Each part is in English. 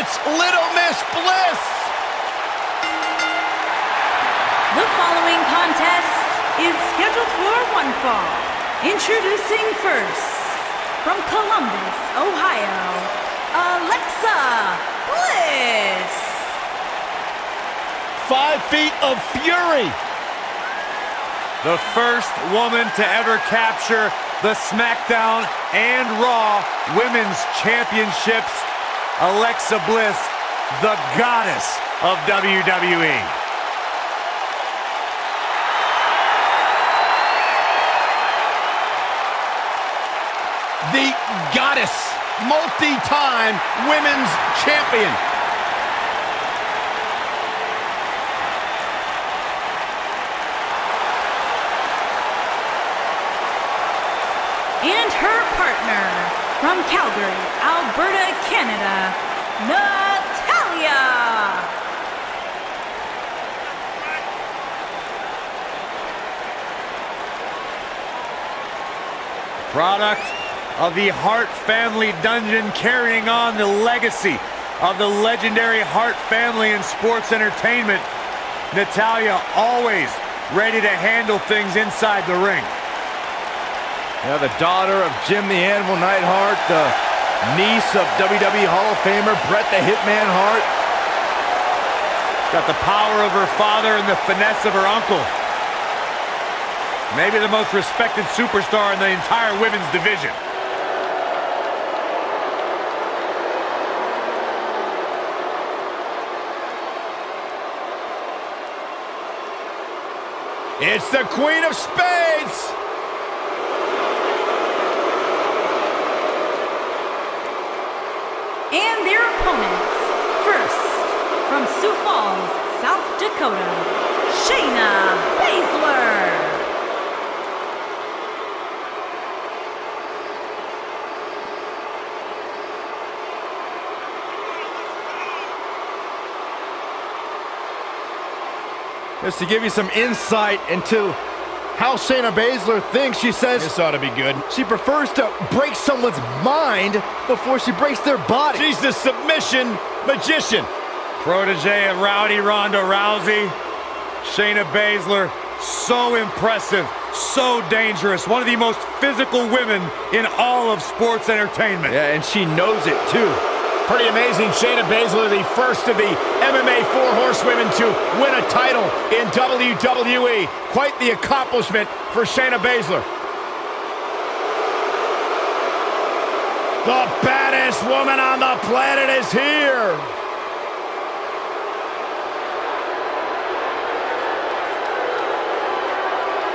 It's Little Miss Bliss. The following contest is scheduled for one fall. Introducing first, from Columbus, Ohio, Alexa Bliss. 5 feet of fury. The first woman to ever capture the SmackDown and Raw Women's Championships, Alexa Bliss, the goddess of WWE. The goddess, multi-time women's champion. And her partner, from Calgary, Alberta, Canada, Natalya. Product of the Hart family dungeon, carrying on the legacy of the legendary Hart family in sports entertainment. Natalya always ready to handle things inside the ring. Yeah, the daughter of Jim the Animal Neidhart, the niece of WWE Hall of Famer Bret the Hitman Hart. Got the power of her father and the finesse of her uncle. Maybe the most respected superstar in the entire women's division. It's the Queen of Spades. And their opponents, first, from Sioux Falls, South Dakota, Shayna Baszler. Just to give you some insight into how Shayna Baszler thinks, she says This ought to be good. she prefers to break someone's mind before she breaks their body. She's the submission magician. Protege of Rowdy Ronda Rousey, Shayna Baszler, so impressive, so dangerous. One of the most physical women in all of sports entertainment. Yeah, and she knows it too. Pretty amazing. Shayna Baszler, the first of the MMA 4 horsewomen to win a title in WWE. Quite the accomplishment for Shayna Baszler. The baddest woman on the planet is here.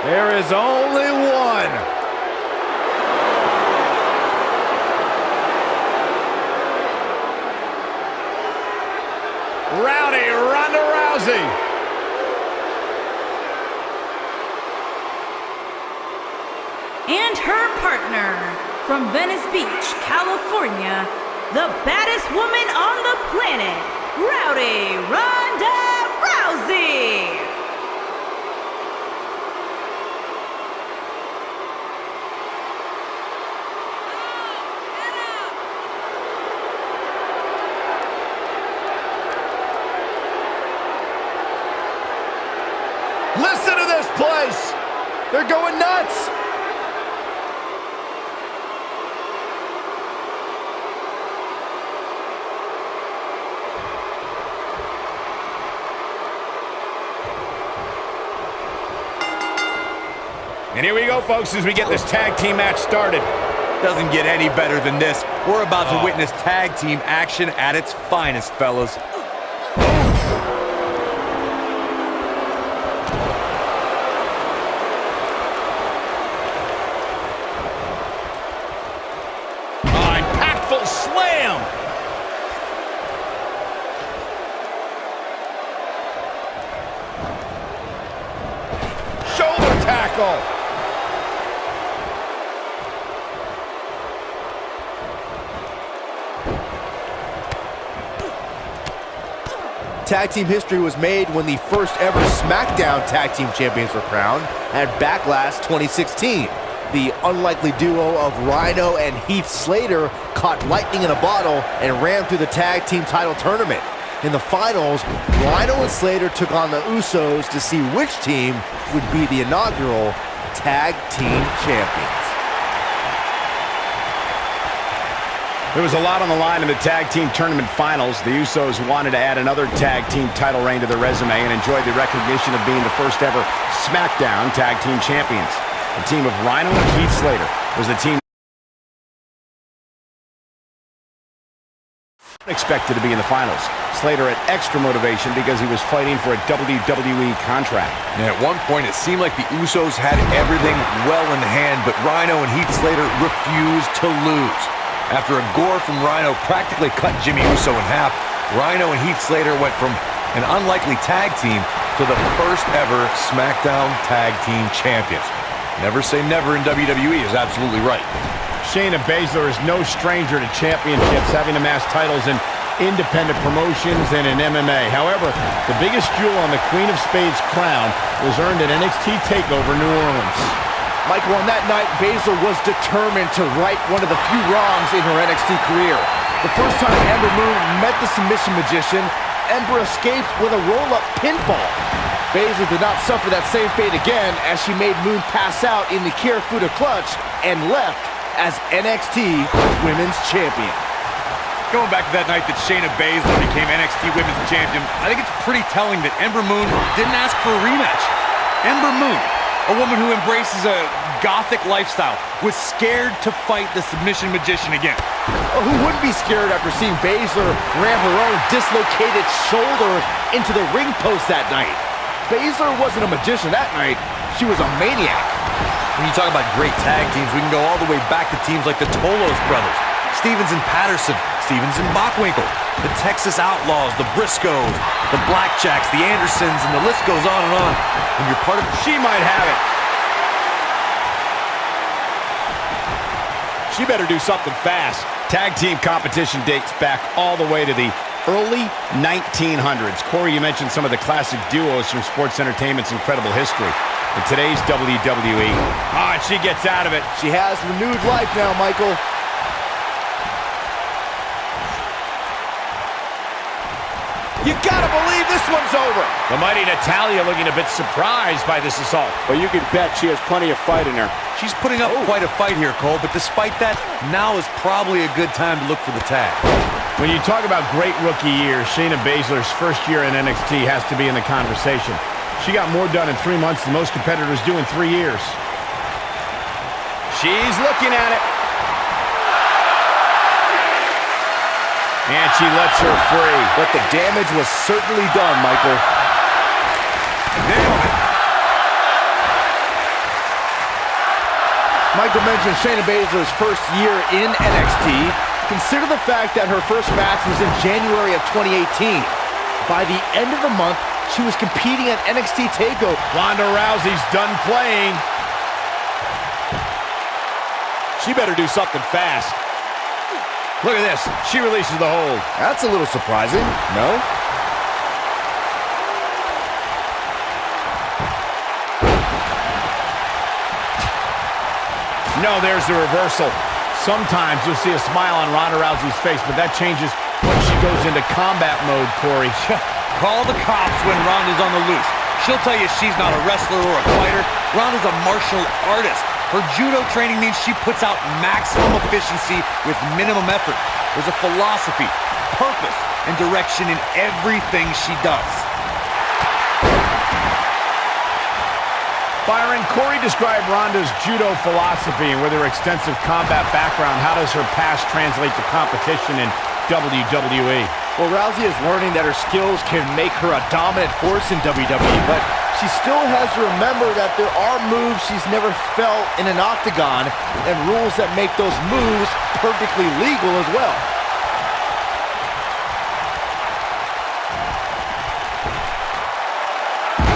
There is only one. Rowdy Ronda Rousey. And her partner, from Venice Beach, California, the baddest woman on the planet, Rowdy Ronda Rousey. Listen to this place. They're going nuts. And here we go, folks, as we get this tag team match started. Doesn't get any better than this. We're about to witness tag team action at its finest, fellas. Impactful slam. Shoulder tackle. Tag team history was made when the first ever SmackDown Tag Team Champions were crowned at Backlash 2016. The unlikely duo of Rhino and Heath Slater caught lightning in a bottle and ran through the tag team title tournament. In the finals, Rhino and Slater took on the Usos to see which team would be the inaugural tag team champions. There was a lot on the line in the tag team tournament finals. The Usos wanted to add another tag team title reign to their resume and enjoyed the recognition of being the first ever SmackDown tag team champions. The team of Rhino and Heath Slater was the team expected to be in the finals. Slater had extra motivation because he was fighting for a WWE contract. And at one point, it seemed like the Usos had everything well in hand, but Rhino and Heath Slater refused to lose. After a gore from Rhino practically cut Jimmy Uso in half, Rhino and Heath Slater went from an unlikely tag team to the first ever SmackDown Tag Team Champions. Never say never in WWE is absolutely right. Shayna Baszler is no stranger to championships, having amassed titles in independent promotions and in MMA. However, the biggest jewel on the Queen of Spades crown was earned at NXT TakeOver New Orleans. Michael, on that night, Baszler was determined to right one of the few wrongs in her NXT career. The first time Ember Moon met the submission magician, Ember escaped with a roll-up pinfall. Baszler did not suffer that same fate again as she made Moon pass out in the Kirifuda clutch and left as NXT Women's Champion. Going back to that night that Shayna Baszler became NXT Women's Champion, I think it's pretty telling that Ember Moon didn't ask for a rematch. Ember Moon, a woman who embraces a gothic lifestyle, was scared to fight the submission magician again. Well, who wouldn't be scared after seeing Baszler ram her own dislocated shoulder into the ring post that night? Baszler wasn't a magician that night, she was a maniac. When you talk about great tag teams, we can go all the way back to teams like the Tolos brothers, Stevens and Patterson, Stevens and Bockwinkel, the Texas Outlaws, the Briscoes, the Blackjacks, the Andersons, and the list goes on and on. When you're part of... She might have it. She better do something fast. Tag team competition dates back all the way to the early 1900s. Corey, you mentioned some of the classic duos from sports entertainment's incredible history. In today's WWE, she gets out of it. She has renewed life now, Michael. You gotta believe this one's over. The mighty Natalya looking a bit surprised by this assault. But you can bet she has plenty of fight in her. She's putting up quite a fight here, Cole, but despite that, now is probably a good time to look for the tag. When you talk about great rookie years, Shayna Baszler's first year in NXT has to be in the conversation. She got more done in 3 months than most competitors do in 3 years. She's looking at it. And she lets her free. But the damage was certainly done, Michael. Nailed it. Michael mentioned Shayna Baszler's first year in NXT. Consider the fact that her first match was in January of 2018. By the end of the month, she was competing at NXT TakeOver. Ronda Rousey's done playing. She better do something fast. Look at this. She releases the hold. That's a little surprising, no? No, there's the reversal. Sometimes you'll see a smile on Ronda Rousey's face, but that changes when she goes into combat mode, Corey. Call the cops when Ronda's on the loose. She'll tell you she's not a wrestler or a fighter. Ronda's a martial artist. Her judo training means she puts out maximum efficiency with minimum effort. There's a philosophy, purpose, and direction in everything she does. Byron, Corey described Ronda's judo philosophy, and with her extensive combat background, how does her past translate to competition in WWE? Well, Rousey is learning that her skills can make her a dominant force in WWE, but she still has to remember that there are moves she's never felt in an octagon and rules that make those moves perfectly legal as well.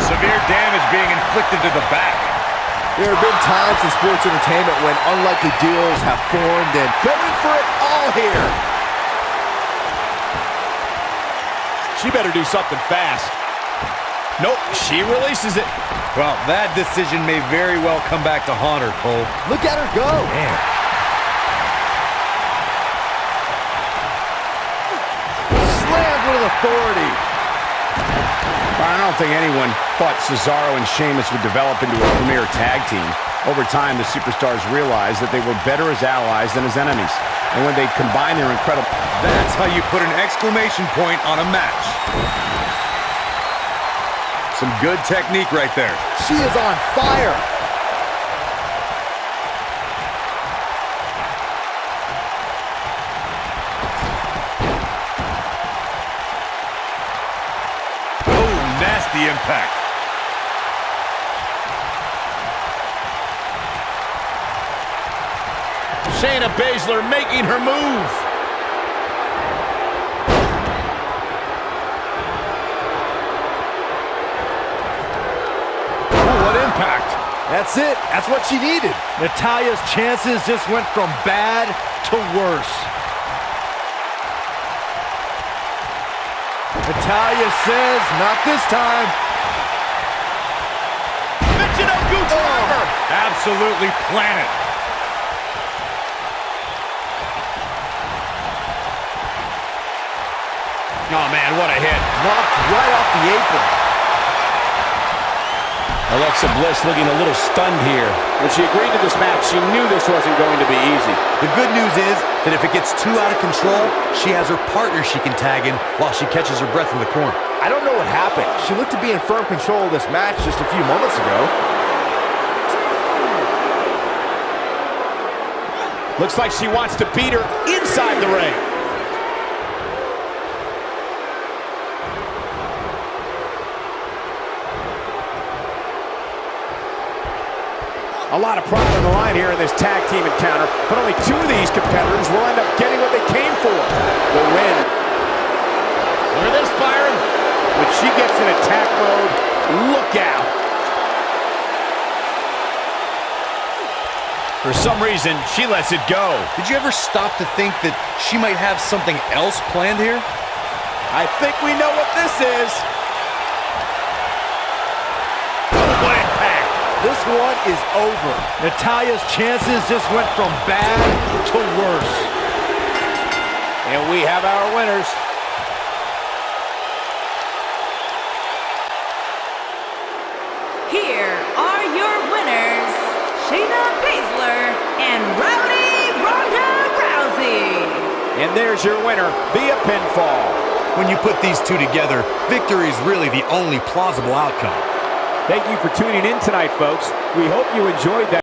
Severe damage being inflicted to the back. There have been times in sports entertainment when unlikely duos have formed and going for it all here. She better do something fast. Nope, she releases it. Well, that decision may very well come back to haunt her, Cole. Look at her go. Man. Slammed with authority. I don't think anyone thought Cesaro and Sheamus would develop into a premier tag team. Over time, the superstars realized that they were better as allies than as enemies. And when they combined their incredible... That's how you put an exclamation point on a match. Some good technique right there. She is on fire. Nasty impact. Shayna Baszler making her move. Oh, what impact. That's it. That's what she needed. Natalya's chances just went from bad to worse. Natalya says, not this time. Michinoku driver. Absolutely planet. Oh, man, what a hit. Knocked right off the apron. Alexa Bliss looking a little stunned here. When she agreed to this match, she knew this wasn't going to be easy. The good news is that if it gets too out of control, she has her partner she can tag in while she catches her breath in the corner. I don't know what happened. She looked to be in firm control of this match just a few moments ago. Looks like she wants to beat her inside the ring. A lot of pride on the line here in this tag team encounter, but only two of these competitors will end up getting what they came for, the win. Look at this, Byron. When she gets in attack mode, look out. For some reason, she lets it go. Did you ever stop to think that she might have something else planned here? I think we know what this is. What impact. This one is over. Natalya's chances just went from bad to worse. And we have our winners. Here are your winners, Shayna Baszler and Ronda Rousey. And there's your winner via pinfall. When you put these two together, victory is really the only plausible outcome. Thank you for tuning in tonight, folks. We hope you enjoyed that.